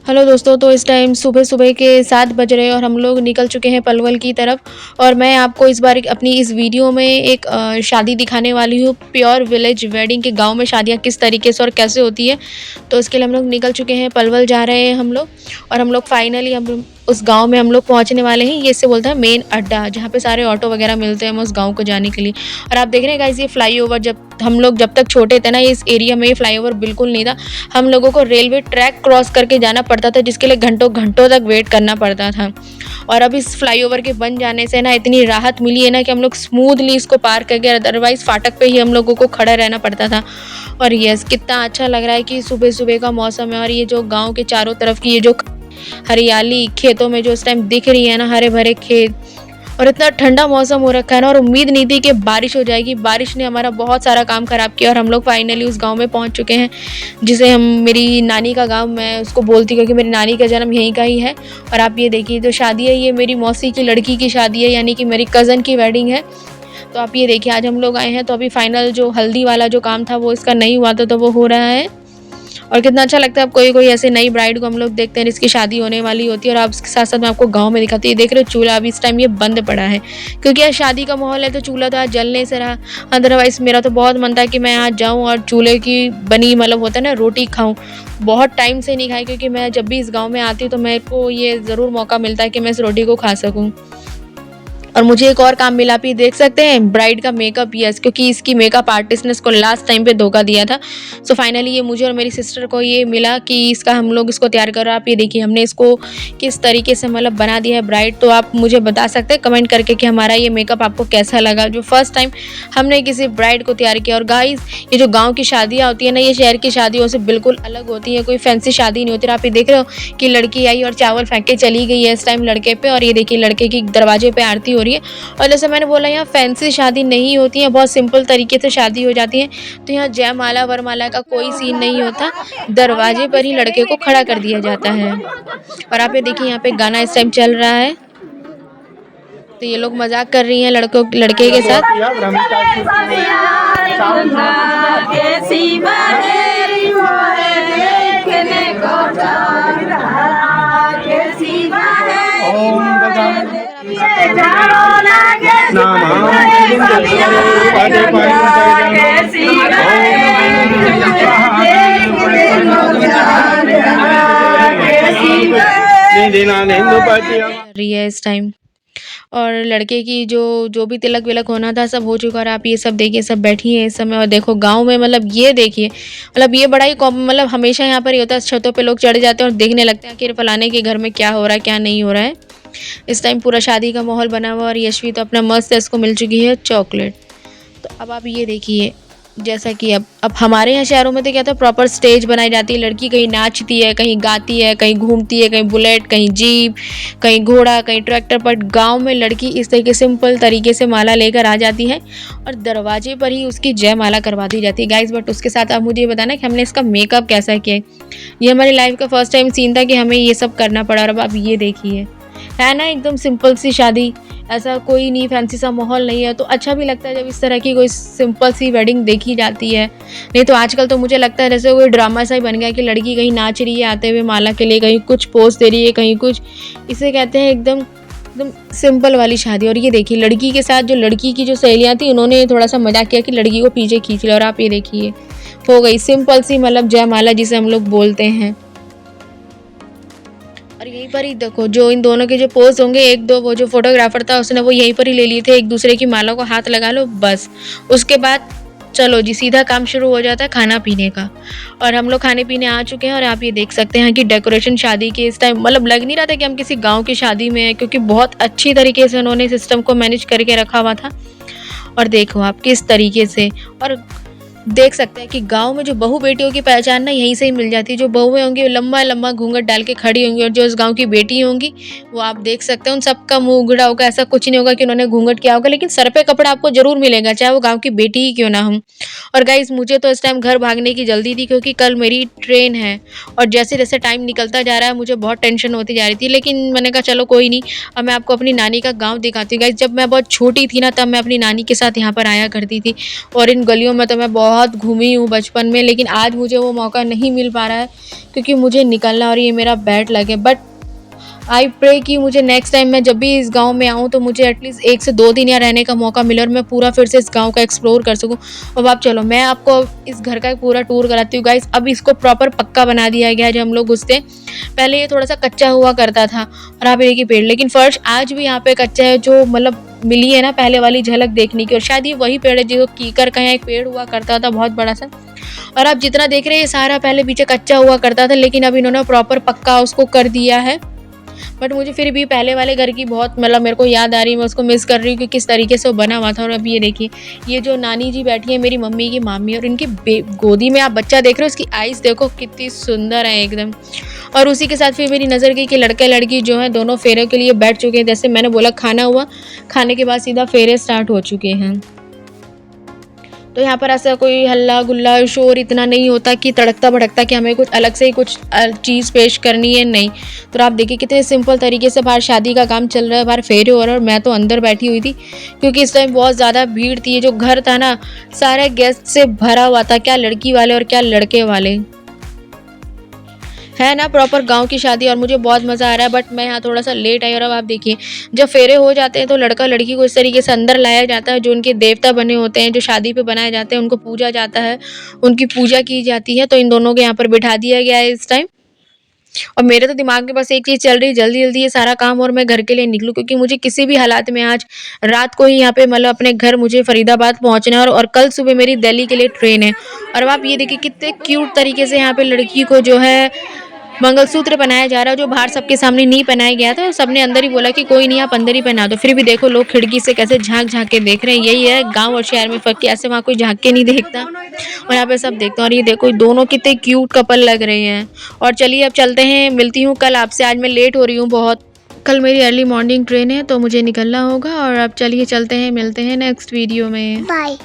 Hello दोस्तों, तो इस टाइम सुबह सुबह के 7 बज रहे हैं और हम लोग निकल चुके हैं पलवल की तरफ। और मैं आपको इस बार अपनी इस वीडियो में एक शादी दिखाने वाली हूँ। प्योर विलेज वेडिंग के गांव में शादियाँ किस तरीके से और कैसे होती है। तो इसके लिए हम लोग निकल चुके हैं, पलवल जा रहे हैं हम लोग। और हम लोग फाइनली हम उस गांव में हम लोग पहुंचने वाले हैं। ये इससे बोलता है मेन अड्डा, जहाँ पे सारे ऑटो वगैरह मिलते हैं हम उस गाँव को जाने के लिए। और आप देख रहे हैं गाइस, ये फ्लाईओवर जब तक छोटे थे ना, इस एरिया में ये फ्लाईओवर बिल्कुल नहीं था। हम लोगों को रेलवे ट्रैक क्रॉस करके जाना पड़ता था, जिसके लिए घंटों घंटों तक वेट करना पड़ता था। और अब इस फ्लाईओवर के बन जाने से ना इतनी राहत मिली है ना कि हम लोग स्मूथली इसको पार कर गए। अदरवाइज फाटक पे ही हम लोगों को खड़ा रहना पड़ता था। और यस, कितना अच्छा लग रहा है कि सुबह सुबह का मौसम है और ये जो गाँव के चारों तरफ की ये जो हरियाली खेतों में जो इस टाइम दिख रही है ना, हरे भरे खेत, और इतना ठंडा मौसम हो रखा है ना। और उम्मीद नहीं थी कि बारिश हो जाएगी। बारिश ने हमारा बहुत सारा काम ख़राब किया और हम लोग फाइनली उस गांव में पहुंच चुके हैं, जिसे हम मेरी नानी का गांव मैं उसको बोलती हूँ, क्योंकि मेरी नानी का जन्म यहीं का ही है। और आप ये देखिए, जो शादी है ये मेरी मौसी की लड़की की शादी है, यानी कि मेरी कज़न की वेडिंग है। तो आप ये देखिए, आज हम लोग आए हैं। तो अभी फाइनल जो हल्दी वाला जो काम था वो इसका नहीं हुआ था, तो वो हो रहा है। और कितना अच्छा लगता है। अब कोई कोई ऐसे नई ब्राइड को हम लोग देखते हैं जिसकी शादी होने वाली होती है। और आप इसके साथ साथ मैं आपको गांव में दिखाती हूँ। देख रहे हो चूल्हा अभी इस टाइम ये बंद पड़ा है, क्योंकि आज शादी का माहौल है, तो चूल्हा तो आज जलने से रहा। अदरवाइज़ मेरा तो बहुत मन था कि मैं आज जाऊँ और चूल्हे की बनी मतलब होता है ना रोटी खाऊँ। बहुत टाइम से नहीं खाई, क्योंकि मैं जब भी इस गाँव में आती हूँ तो मेरे को ये ज़रूर मौका मिलता है कि मैं इस रोटी को खा सकूँ। और मुझे एक और काम मिला भी, देख सकते हैं, ब्राइड का मेकअप। यस, क्योंकि इसकी मेकअप आर्टिस्ट ने इसको लास्ट टाइम पे धोखा दिया था। सो फाइनली ये मुझे और मेरी सिस्टर को ये मिला कि इसका हम लोग इसको तैयार करो। आप ये देखिए हमने इसको किस तरीके से मतलब बना दिया है ब्राइड। तो आप मुझे बता सकते हैं कमेंट करके कि हमारा ये मेकअप आपको कैसा लगा, जो फर्स्ट टाइम हमने किसी ब्राइड को तैयार किया। और गाइज, ये जो गाँव की शादियाँ होती है ना, ये शहर की शादियों से बिल्कुल अलग होती है। कोई फैंसी शादी नहीं होती। आप ये देख रहे हो कि लड़की आई और चावल फेंक के चली गई है इस टाइम लड़के पे। और ये देखिए लड़के की दरवाजे पे आरती हो रही है। और जैसे मैंने बोला, यहाँ फैंसी शादी नहीं होती है, बहुत सिंपल तरीके से शादी हो जाती है। तो यहाँ जयमाला वरमाला का कोई सीन नहीं होता। दरवाजे पर ही लड़के को खड़ा कर दिया जाता है। और आप ये देखिए, यहाँ पे गाना इस टाइम चल रहा है। तो ये लोग मजाक कर रही हैं लड़के के साथ। रही है इस टाइम। और लड़के की जो जो भी तिलक विलक होना था सब हो चुका। और आप ये सब देखिए, सब बैठी हैं इस समय। और देखो गांव में मतलब ये देखिए, मतलब ये बड़ा ही मतलब हमेशा यहाँ पर ही होता है। छतों पे लोग चढ़ जाते हैं और देखने लगते हैं कि फलाने के घर में क्या हो रहा है क्या नहीं हो रहा है। इस टाइम पूरा शादी का माहौल बना हुआ। और यशवी तो अपना मस्त है, इसको मिल चुकी है चॉकलेट। तो अब आप ये देखिए, जैसा कि अब हमारे यहाँ शहरों में तो क्या था, प्रॉपर स्टेज बनाई जाती है। लड़की कहीं नाचती है, कहीं गाती है, कहीं घूमती है, कहीं बुलेट, कहीं जीप, कहीं घोड़ा, कहीं ट्रैक्टर। पर गांव में लड़की इस तरीके सिंपल तरीके से माला लेकर आ जाती है और दरवाजे पर ही उसकी जयमाला करवा दी जाती है गाइस। बट उसके साथ आप मुझे ये बताना कि हमने इसका मेकअप कैसा किया है। ये हमारी लाइफ का फर्स्ट टाइम सीन था कि हमें ये सब करना पड़ा। और अब आप ये देखिए, है ना एकदम सिंपल सी शादी, ऐसा कोई नहीं, फैंसी सा माहौल नहीं है। तो अच्छा भी लगता है जब इस तरह की कोई सिंपल सी वेडिंग देखी जाती है। नहीं तो आजकल तो मुझे लगता है जैसे कोई ड्रामा सा ही बन गया कि लड़की कहीं नाच रही है आते हुए माला के लिए, कहीं कुछ पोज दे रही है, कहीं कुछ। इसे कहते हैं एकदम एकदम सिंपल वाली शादी। और ये देखिए, लड़की के साथ जो लड़की की जो सहेलियाँ थी उन्होंने थोड़ा सा मजाक किया कि लड़की को पीछे खींच लिया। और आप ये देखिए, हो गई सिंपल सी मतलब जयमाला, जिसे हम लोग बोलते हैं। और यहीं पर ही देखो, जो इन दोनों के जो पोज होंगे, एक दो वो जो फोटोग्राफर था उसने वो यहीं पर ही ले लिए थे। एक दूसरे की माला को हाथ लगा लो बस। उसके बाद चलो जी, सीधा काम शुरू हो जाता है खाना पीने का। और हम लोग खाने पीने आ चुके हैं। और आप ये देख सकते हैं कि डेकोरेशन शादी के इस टाइम मतलब लग नहीं रहा था कि हम किसी गांव की शादी में हैं, क्योंकि बहुत अच्छी तरीके से उन्होंने सिस्टम को मैनेज करके रखा हुआ था। और देखो आप किस तरीके से, और देख सकते हैं कि गांव में जो बहू बेटियों की पहचान ना यहीं से ही मिल जाती है। जो बहुएं होंगी वो लंबा लंबा घूंघट डाल के खड़ी होंगी, और जो इस गांव की बेटी होंगी वो आप देख सकते हैं उन सबका मुंह उगड़ा होगा। ऐसा कुछ नहीं होगा कि उन्होंने घूंघट किया होगा, लेकिन सर पे कपड़ा आपको जरूर मिलेगा, चाहे वो गाँव की बेटी ही क्यों ना हो। और गाइस, मुझे तो इस टाइम घर भागने की जल्दी थी, क्योंकि कल मेरी ट्रेन है। और जैसे जैसे टाइम निकलता जा रहा है मुझे बहुत टेंशन होती जा रही थी, लेकिन मैंने कहा चलो कोई नहीं, अब मैं आपको अपनी नानी का गाँव दिखाती हूँ। गाइस, जब मैं बहुत छोटी थी ना, तब मैं अपनी नानी के साथ यहाँ पर आया करती थी। और इन गलियों में तो मैं बहुत बहुत घूमी हूँ बचपन में, लेकिन आज मुझे वो मौका नहीं मिल पा रहा है क्योंकि मुझे निकलना और ये मेरा बैड लक है। बट आई प्रे कि मुझे नेक्स्ट टाइम मैं जब भी इस गाँव में आऊँ तो मुझे एटलीस्ट 1 से 2 दिन यहाँ रहने का मौका मिले और मैं पूरा फिर से इस गाँव का एक्सप्लोर कर सकूँ। अब आप चलो मैं आपको इस घर का एक पूरा टूर कराती हूँ गाइस। अब इसको प्रॉपर पक्का बना दिया गया है जब हम लोग घुसते हैं। पहले ये थोड़ा-सा कच्चा हुआ करता था और आप ये देखिए पेड़, लेकिन फर्श आज भी यहाँ पे कच्चा है, जो मतलब मिली है ना पहले वाली झलक देखने की। और शायद ये वही पेड़ है जो कीकर का यहाँ एक पेड़ हुआ करता था बहुत बड़ा-सा। और आप जितना देख रहे हैं ये सारा पहले पीछे कच्चा हुआ करता था, लेकिन अब इन्होंने प्रॉपर पक्का उसको कर दिया है। बट मुझे फिर भी पहले वाले घर की बहुत मतलब मेरे को याद आ रही है, मैं उसको मिस कर रही हूँ कि किस तरीके से वो बना हुआ था। और अब ये देखिए ये जो नानी जी बैठी है मेरी मम्मी की मामी, और इनकी गोदी में आप बच्चा देख रहे हो, उसकी आइज़ देखो कितनी सुंदर है एकदम। और उसी के साथ फिर मेरी नज़र गई कि लड़का लड़की जो है दोनों फेरे के लिए बैठ चुके हैं। जैसे मैंने बोला खाना हुआ, खाने के बाद सीधा फेरे स्टार्ट हो चुके हैं। तो यहाँ पर ऐसा कोई हल्ला गुल्ला शोर इतना नहीं होता कि तड़कता भड़कता कि हमें कुछ अलग से ही कुछ चीज़ पेश करनी है, नहीं। तो आप देखिए कितने सिंपल तरीके से बाहर शादी का काम चल रहा है, बाहर फेरे हो रहे हैं और मैं तो अंदर बैठी हुई थी क्योंकि इस टाइम बहुत ज़्यादा भीड़ थी। ये जो घर था ना सारे गेस्ट से भरा हुआ था, क्या लड़की वाले और क्या लड़के वाले, है ना प्रॉपर गाँव की शादी। और मुझे बहुत मज़ा आ रहा है, बट मैं यहाँ थोड़ा-सा लेट आई। और अब आप देखिए जब फेरे हो जाते हैं तो लड़का लड़की को इस तरीके से अंदर लाया जाता है, जो उनके देवता बने होते हैं, जो शादी पे बनाए जाते हैं, उनको पूजा जाता है, उनकी पूजा की जाती है। तो इन दोनों को यहाँ पर बिठा दिया गया है इस टाइम। और मेरे तो दिमाग में बस एक चीज़ चल रही है, जल्दी-जल्दी ये सारा काम और मैं घर के लिए निकलूँ, क्योंकि मुझे किसी भी हालात में आज रात को ही यहाँ पे मतलब अपने घर मुझे फरीदाबाद पहुँचना है। और कल सुबह मेरी दिल्ली के लिए ट्रेन है। और अब आप ये देखिए कितने क्यूट तरीके से यहाँ पे लड़की को जो है मंगलसूत्र पहनाया जा रहा है, जो बाहर सबके सामने नहीं पहनाया गया था। सबने अंदर ही बोला कि कोई नहीं आप अंदर ही पहना दो। फिर भी देखो लोग खिड़की से कैसे झाँक-झाँक के देख रहे हैं। यही है गाँव और शहर में फ़र्क कि ऐसे वहाँ कोई झाँक के नहीं देखता और यहाँ पे सब देखते हैं। और ये देखो दोनों कितने क्यूट कपल लग रहे हैं। और चलिए अब चलते हैं, मिलती हूँ कल आपसे। आज मैं लेट हो रही हूँ बहुत। कल मेरी अर्ली मॉर्निंग ट्रेन है तो मुझे निकलना होगा। और अब चलिए चलते हैं, मिलते हैं नेक्स्ट वीडियो में। बाय।